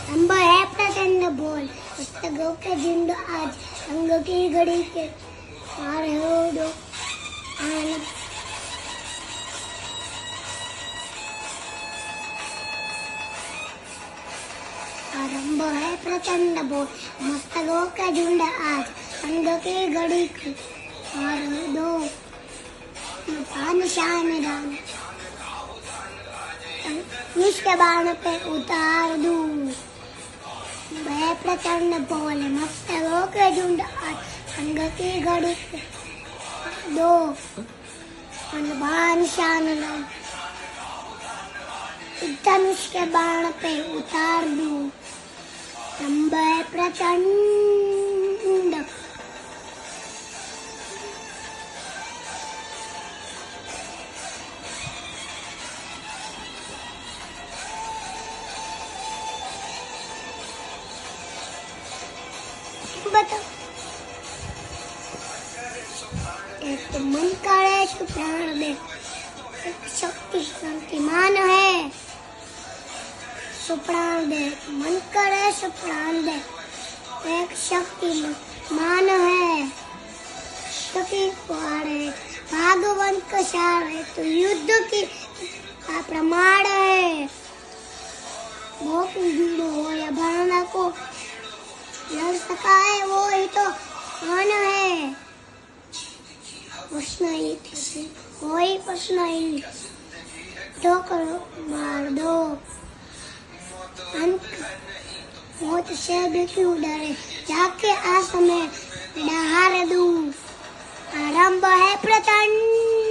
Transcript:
अंब है प्रचंड बोल, पुस्तकों के झुंड आज, रंग की घड़ी के पार हो दो आनंद। आरंभ है प्रचंड बोल, मस्तकों के झुंड आज, रंग की घड़ी के पार हो दो निशान दान। उसके बाण पे उतार दूं, वह प्रचंड बोल, मस्तकों के झुंड आज, रंग की घड़ी के दो निशान दान। धनुष के बाण पे उतार दूं, अंब है प्रचंड। बताओ, एक तो मन करे तो प्राण दे, एक शक्ति शांतिमान है सो प्राण दे। मन करे सो प्राण दे, एक शक्ति मान है सभी पार है। भागवंत का सार है तो युद्ध की का प्रमाण है। वो भीड़ हो या भावना को लड़ सका है, वो ही तो कौन है। प्रश्न ही कोई प्रश्न ही ठोकर मार दो, अंत मौत से भी क्यों डरे, जाके आस में डहार दूं। आरंभ है प्रचंड।